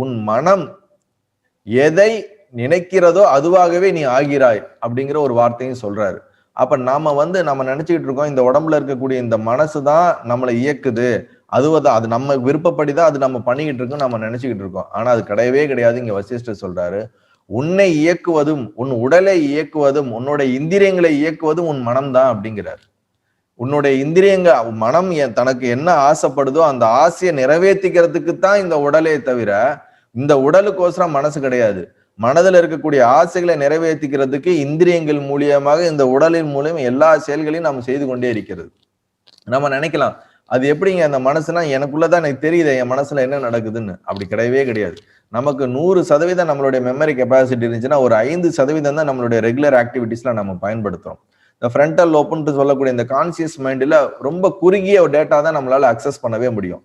உன் மனம் எதை நினைக்கிறதோ அதுவாகவே நீ ஆகிறாய் அப்படிங்கிற ஒரு வார்த்தையும் சொல்றாரு. அப்ப நம்ம நினைச்சுக்கிட்டு இருக்கோம் இந்த உடம்புல இருக்கக்கூடிய இந்த மனசுதான் நம்மளை இயக்குது, அதுதான் அது நம்ம விருப்பப்படிதான் அது நம்ம பண்ணிக்கிட்டு இருக்கோம் நம்ம நினைச்சுக்கிட்டு இருக்கோம். ஆனா அது கிடையவே கிடையாது. இங்க வசிஷ்டர் சொல்றாரு, உன்னை இயக்குவதும் உன் உடலை இயக்குவதும் உன்னோட இந்திரியங்களை இயக்குவதும் உன் மனம்தான் அப்படிங்கிறார். உன்னுடைய இந்திரியங்க மனம் தனக்கு என்ன ஆசைப்படுதோ அந்த ஆசையை நிறைவேற்றிக்கிறதுக்கு தான் இந்த உடலே தவிர இந்த உடலுக்கோசரம் மனசு கிடையாது. மனதில் இருக்கக்கூடிய ஆசைகளை நிறைவேற்றிக்கிறதுக்கு இந்திரியங்கள் மூலியமாக இந்த உடலின் மூலியம் எல்லா செயல்களையும் நம்ம செய்து கொண்டே இருக்கிறது. நம்ம நினைக்கலாம் அது எப்படிங்க அந்த மனசுனா எனக்குள்ளதான் எனக்கு தெரியுது என் மனசுல என்ன நடக்குதுன்னு. அப்படி கிடையவே கிடையாது. நமக்கு 100% நம்மளுடைய மெமரி கெப்பாசிட்டி இருந்துச்சுன்னா ஒரு 5% தான் நம்மளுடைய ரெகுலர் ஆக்டிவிட்டிஸ்ல நம்ம பயன்படுத்துறோம். இந்த ஃப்ரண்டல் லோப்னு சொல்லக்கூடிய இந்த கான்சியஸ் மைண்ட்ல ரொம்ப குறுகிய டேட்டா தான் நம்மளால அக்சஸ் பண்ணவே முடியும்.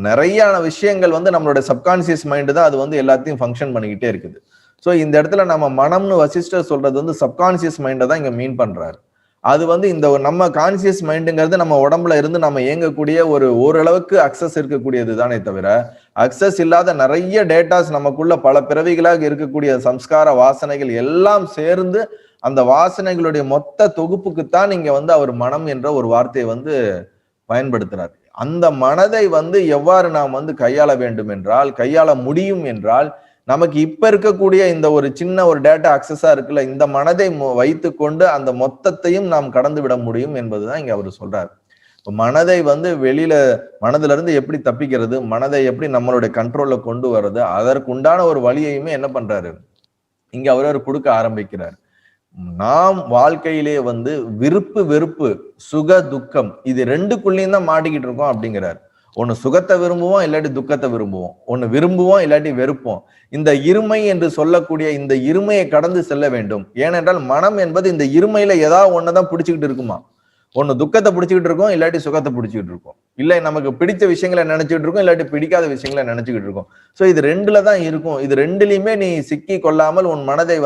நிறைய விஷயங்கள் நம்மளோட சப்கான்சியஸ் மைண்ட் தான் அது எல்லாத்தையும் ஃபங்க்ஷன் பண்ணிக்கிட்டே இருக்குது. ஸோ இந்த இடத்துல நம்ம மனம்னு வசிஷ்டர் சொல்றது சப்கான்சியஸ் மைண்டை தான் இங்க மீன் பண்றாரு. அது இந்த நம்ம கான்சியஸ் மைண்டுங்கிறது நம்ம உடம்புல இருந்து நம்ம இயங்கக்கூடிய ஓரளவுக்கு அக்சஸ் இருக்கக்கூடியது தானே தவிர அக்சஸ் இல்லாத நிறைய டேட்டாஸ் நமக்குள்ள பல பிறவிகளாக இருக்கக்கூடிய சம்ஸ்கார வாசனைகள் எல்லாம் சேர்ந்து அந்த வாசனைகளுடைய மொத்த தொகுப்புக்குத்தான் இங்க அவர் மனம் என்ற ஒரு வார்த்தையை பயன்படுத்துறார். அந்த மனதை எவ்வாறு நாம் கையாள வேண்டும் என்றால், கையாள முடியும் என்றால், நமக்கு இப்ப இருக்கக்கூடிய இந்த ஒரு சின்ன ஒரு டேட்டா அக்சஸா இருக்குல்ல, இந்த மனதை வைத்து கொண்டு அந்த மொத்தத்தையும் நாம் கடந்து விட முடியும் என்பதுதான் இங்க அவர் சொல்றாரு. மனதை வெளியில மனதுல இருந்து எப்படி தப்பிக்கிறது, மனதை எப்படி நம்மளுடைய கண்ட்ரோல்ல கொண்டு வர்றது, அதற்கு உண்டான ஒரு வழியையுமே என்ன பண்றாரு இங்க அவர் கொடுக்க ஆரம்பிக்கிறார். நாம் வாழ்க்கையிலே விருப்பு வெறுப்பு, சுக துக்கம் இது ரெண்டுக்குள்ளேயும் தான் மாட்டிக்கிட்டு இருக்கோம் அப்படிங்கிறார். ஒன்னு சுகத்தை விரும்புவோம், இல்லாட்டி துக்கத்தை விரும்புவோம். ஒன்னு விரும்புவோம், இல்லாட்டி வெறுப்போம். இந்த இருமை என்று சொல்லக்கூடிய இந்த இருமையை கடந்து செல்ல வேண்டும். ஏனென்றால் மனம் என்பது இந்த இருமையில ஏதாவது ஒன்னதான் பிடிச்சுக்கிட்டு இருக்குமா. ஒன்னு துக்கத்தை பிடிச்சிக்கிட்டு இருக்கோம், இல்லாட்டி சுகத்தை பிடிச்சிக்கிட்டு இருக்கோம். இல்லை நமக்கு பிடிச்ச விஷயங்களை நினைச்சுக்கிட்டு இருக்கோம், இல்லாட்டி பிடிக்காத விஷயங்களை நினைச்சுக்கிட்டு இருக்கோம். ஸோ இது ரெண்டுல தான் இருக்கும். இது ரெண்டுலையுமே நீ சிக்கி கொள்ளாமல் உன் மனதை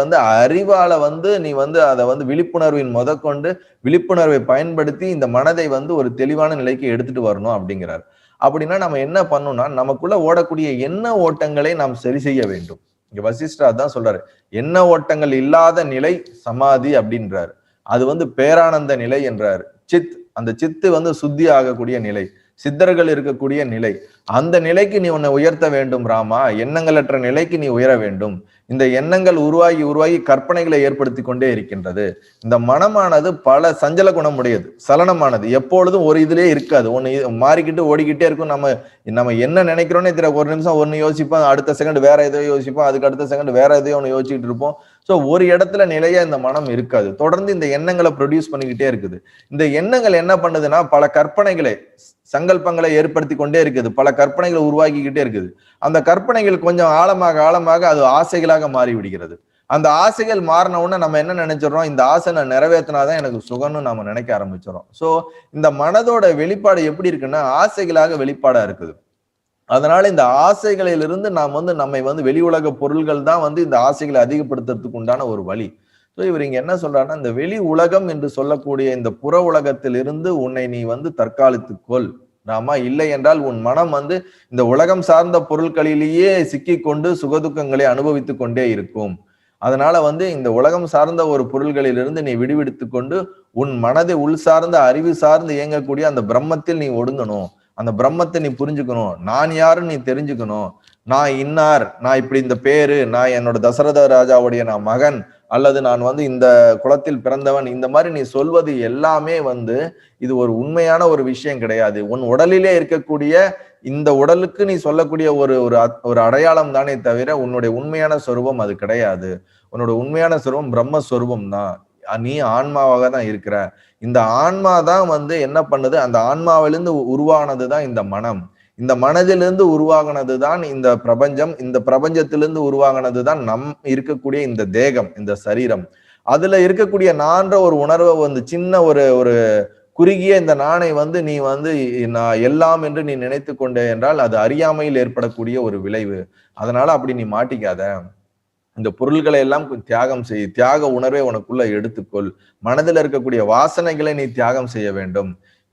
அறிவால நீ அதை விழிப்புணர்வின் முதற்கொண்டு விழிப்புணர்வை பயன்படுத்தி இந்த மனதை ஒரு தெளிவான நிலைக்கு எடுத்துட்டு வரணும் அப்படிங்கிறார். அப்படின்னா நம்ம என்ன பண்ணணும்னா நமக்குள்ள ஓடக்கூடிய எண்ண ஓட்டங்களை நாம் சரி செய்ய வேண்டும். இங்க வசிஷ்டர் தான் சொல்றாரு, எண்ண ஓட்டங்கள் இல்லாத நிலை சமாதி அப்படின்றாரு. அது பேரானந்த நிலை என்றார். சித், அந்த சித்து சுத்தி ஆகக்கூடிய நிலை, சித்தர்கள் இருக்கக்கூடிய நிலை. அந்த நிலைக்கு நீ உன்னை உயர்த்த வேண்டும் ராமா. எண்ணங்களற்ற நிலைக்கு நீ உயர வேண்டும். இந்த எண்ணங்கள் உருவாகி உருவாகி கற்பனைகளை ஏற்படுத்தி கொண்டே இருக்கின்றது. இந்த மனமானது பல சஞ்சல குணம் உடையது, சலனமானது, எப்பொழுதும் ஒரு இதுலயே இருக்காது. ஒண்ணு மாறிக்கிட்டு ஓடிக்கிட்டே இருக்கும். நம்ம என்ன நினைக்கிறோன்னே தெரியல. ஒரு நிமிஷம் ஒன்னு யோசிப்போம், அடுத்த செகண்ட் வேற எதையோ யோசிப்போம், அதுக்கு அடுத்த செகண்ட் வேற எதையோ ஒன்று யோசிச்சுட்டு இருப்போம். ஸோ ஒரு இடத்துல நிலையா இந்த மனம் இருக்காது. தொடர்ந்து இந்த எண்ணங்களை ப்ரொடியூஸ் பண்ணிக்கிட்டே இருக்குது. இந்த எண்ணங்கள் என்ன பண்ணுதுன்னா பல கற்பனைகளை, சங்கல்பங்களை ஏற்படுத்தி கொண்டே இருக்குது. பல கற்பனைகளை உருவாக்கிக்கிட்டே இருக்குது. அந்த கற்பனைகள் கொஞ்சம் ஆழமாக ஆழமாக அது ஆசைகளாக மாறி விடுகிறது. அந்த ஆசைகள் மாறின உடனே நம்ம என்ன நினைச்சிடறோம், இந்த ஆசை நான் நிறைவேற்றினாதான் எனக்கு சுகம்னு நம்ம நினைக்க ஆரம்பிச்சிடறோம். ஸோ இந்த மனதோட வெளிப்பாடு எப்படி இருக்குன்னா ஆசைகளாக வெளிப்பாடா இருக்குது. அதனால இந்த ஆசைகளிலிருந்து நாம் நம்மை வெளி உலக பொருள்கள் தான் இந்த ஆசைகளை அதிகப்படுத்துறதுக்கு உண்டான ஒரு வழி. ஸோ இவர் இங்க என்ன சொல்றாருன்னா, இந்த வெளி உலகம் என்று சொல்லக்கூடிய இந்த புற உலகத்திலிருந்து உன்னை நீ தற்காலித்துக்கொள் ராமா. இல்லை என்றால் உன் மனம் இந்த உலகம் சார்ந்த பொருட்களிலேயே சிக்கி கொண்டு சுகதுக்கங்களை அனுபவித்துக் கொண்டே இருக்கும். அதனால இந்த உலகம் சார்ந்த ஒரு பொருள்களிலிருந்து நீ விடுவிடுத்து கொண்டு உன் மனதை உள் சார்ந்த அறிவு சார்ந்து இயங்கக்கூடிய அந்த பிரம்மத்தில் நீ ஒடுங்கணும். அந்த பிரம்மத்தை நீ புரிஞ்சுக்கணும். நான் யாருன்னு நீ தெரிஞ்சுக்கணும். நான் இன்னார், நான் இப்படி இந்த பேரு, நான் என்னோட தசரத ராஜாவுடைய நான் மகன், அல்லது நான் இந்த குலத்தில் பிறந்தவன், இந்த மாதிரி நீ சொல்வது எல்லாமே இது ஒரு உண்மையான ஒரு விஷயம் கிடையாது. உன் உடலிலே இருக்கக்கூடிய இந்த உடலுக்கு நீ சொல்லக்கூடிய ஒரு அடையாளம் தானே தவிர உன்னுடைய உண்மையான சொரூபம் அது கிடையாது. உன்னோட உண்மையான சொரூபம் பிரம்மஸ்வரூபம் தான். நீ ஆன்மாவாக தான் இருக்கிற. இந்த ஆன்மா தான் என்ன பண்ணுது, அந்த ஆன்மாவிலிருந்து உருவானதுதான் இந்த மனம். இந்த மனதிலிருந்து உருவாகினதுதான் இந்த பிரபஞ்சம். இந்த பிரபஞ்சத்திலிருந்து உருவாகினதுதான் இருக்கக்கூடிய இந்த தேகம், இந்த சரீரம். அதுல இருக்கக்கூடிய நான்ற ஒரு உணர்வை சின்ன ஒரு குறுகிய இந்த நாணை நீ நான் எல்லாம் என்று நீ நினைத்து கொண்டே என்றால் அது அறியாமையில் ஏற்படக்கூடிய ஒரு விளைவு. அதனால அப்படி நீ மாட்டிக்காத. இந்த பொருள்களை எல்லாம் தியாகம் செய். தியாக உணர்வை உனக்குள்ள எடுத்துக்கொள். மனதில் இருக்கக்கூடிய வாசனைகளை நீ தியாகம் செய்ய வேண்டும்.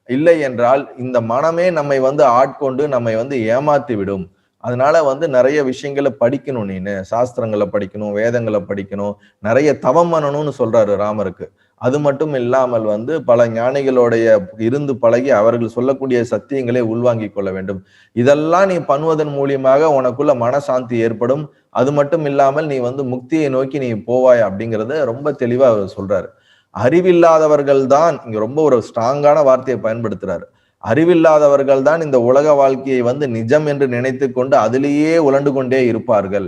இல்லை என்றால் இந்த மனமே நம்மை ஆட்கொண்டு நம்மை ஏமாத்தி விடும். அதனால வந்து நிறைய விஷயங்களை படிக்கணும், நீனு சாஸ்திரங்களை படிக்கணும், வேதங்களை படிக்கணும், நிறைய தவம் பண்ணணும்னு சொல்றாரு ராமருக்கு. அது மட்டும் இல்லாமல் வந்து பல ஞானிகளுடைய இருந்து பழகி அவர்கள் சொல்லக்கூடிய சத்தியங்களை உள்வாங்கிக் கொள்ள வேண்டும். இதெல்லாம் நீ பண்ணுவதன் மூலியமாக உனக்குள்ள மனசாந்தி ஏற்படும். அது மட்டும் இல்லாமல் நீ வந்து முக்தியை நோக்கி நீ போவாய் அப்படிங்கறத ரொம்ப தெளிவா அவர் சொல்றாரு. அறிவில்லாதவர்கள் தான் இங்க ரொம்ப ஒரு ஸ்ட்ராங்கான வார்த்தையை பயன்படுத்துறாரு. அறிவில்லாதவர்கள் தான் இந்த உலக வாழ்க்கையை வந்து நிஜம் என்று நினைத்து கொண்டு அதிலேயே உழண்டு கொண்டே இருப்பார்கள்.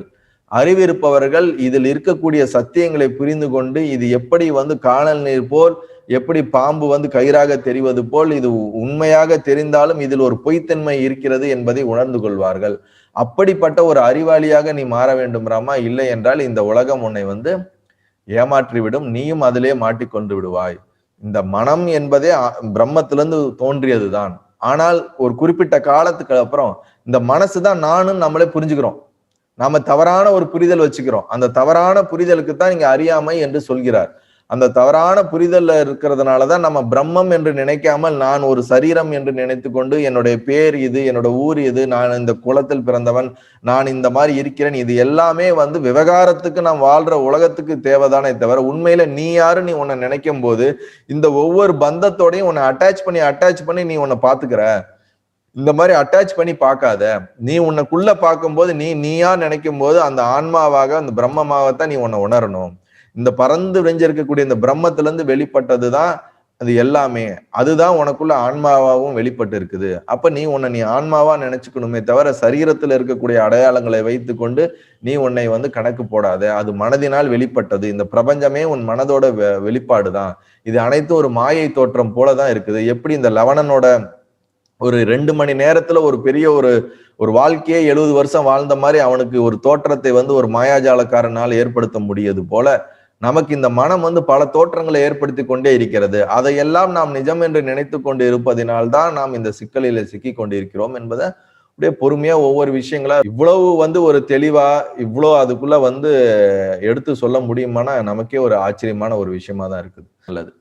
அறிவிருப்பவர்கள் இதில் இருக்கக்கூடிய சத்தியங்களை புரிந்து கொண்டு இது எப்படி வந்து காணல் நீர் போல், எப்படி பாம்பு வந்து கயிறாக தெரிவது போல் இது உண்மையாக தெரிந்தாலும் இதில் ஒரு பொய்த்தன்மை இருக்கிறது என்பதை உணர்ந்து கொள்வார்கள். அப்படிப்பட்ட ஒரு அறிவாளியாக நீ மாற வேண்டும் ராமா. இல்லை என்றால் இந்த உலகம் உன்னை வந்து ஏமாற்றிவிடும், நீயும் அதிலே மாட்டிக்கொண்டு விடுவாய். இந்த மனம் என்பதே பிரம்மத்திலிருந்து தோன்றியதுதான். ஆனால் ஒரு குறிப்பிட்ட காலத்துக்கு அப்புறம் இந்த மனசுதான் நானும் நம்மளே புரிஞ்சுக்கிறோம். நாம தவறான ஒரு புரிதல் வச்சுக்கிறோம். அந்த தவறான புரிதலுக்கு தான் இங்க அறியாமை என்று சொல்கிறார். அந்த தவறான புரிதல்ல இருக்கிறதுனாலதான் நம்ம பிரம்மம் என்று நினைக்காமல் நான் ஒரு சரீரம் என்று நினைத்து கொண்டு என்னுடைய பேர் இது, என்னோட ஊர் இது, நான் இந்த குலத்தில் பிறந்தவன், நான் இந்த மாதிரி இருக்கிறேன், இது எல்லாமே வந்து விவகாரத்துக்கு நாம் வாழ்ற உலகத்துக்கு தேவைதானே தவிர உண்மையில நீ யாரு நீ உன்னை நினைக்கும் போது இந்த ஒவ்வொரு பந்தத்தோடையும் உன்னை அட்டாச் பண்ணி நீ உன்னை பாத்துக்கிற. இந்த மாதிரி அட்டாச் பண்ணி பார்க்காத. நீ உன்னைக்குள்ள பார்க்கும்போது நீயா நினைக்கும் போது அந்த ஆன்மாவாக அந்த பிரம்மமாகத்தான் நீ உன்னை உணரணும். இந்த பறந்து விளைஞ்சிருக்கக்கூடிய இந்த பிரம்மத்துல இருந்து வெளிப்பட்டதுதான் அது எல்லாமே. அதுதான் உனக்குள்ள ஆன்மாவாகவும் வெளிப்பட்டு இருக்குது. அப்ப நீ உன்னை நீ ஆன்மாவா நினைச்சுக்கணுமே தவிர சரீரத்துல இருக்கக்கூடிய அடையாளங்களை வைத்து கொண்டு நீ உன்னை வந்து கணக்கு போடாத. அது மனதினால் வெளிப்பட்டது. இந்த பிரபஞ்சமே உன் மனதோட வெளிப்பாடுதான். இது அனைத்தும் ஒரு மாயை தோற்றம் போலதான் இருக்குது. எப்படி இந்த லவணனோட ஒரு 2 மணி நேரத்துல ஒரு பெரிய ஒரு வாழ்க்கையே 70 வருஷம் வாழ்ந்த மாதிரி அவனுக்கு ஒரு தோற்றத்தை வந்து ஒரு மாயாஜாலக்காரனால் ஏற்படுத்த முடியாது போல நமக்கு இந்த மனம் வந்து பல தோற்றங்களை ஏற்படுத்தி கொண்டே இருக்கிறது. அதையெல்லாம் நாம் நிஜம் என்று நினைத்து கொண்டு இருப்பதினால்தான் நாம் இந்த சிக்கலில சிக்கி கொண்டிருக்கிறோம் என்பதை அப்படியே பொறுமையா ஒவ்வொரு விஷயங்களா இவ்வளவு வந்து ஒரு தெளிவா இவ்வளவு அதுக்குள்ள வந்து எடுத்து சொல்ல முடியுமானா நமக்கே ஒரு ஆச்சரியமான ஒரு விஷயமா தான் இருக்குது. நல்லது.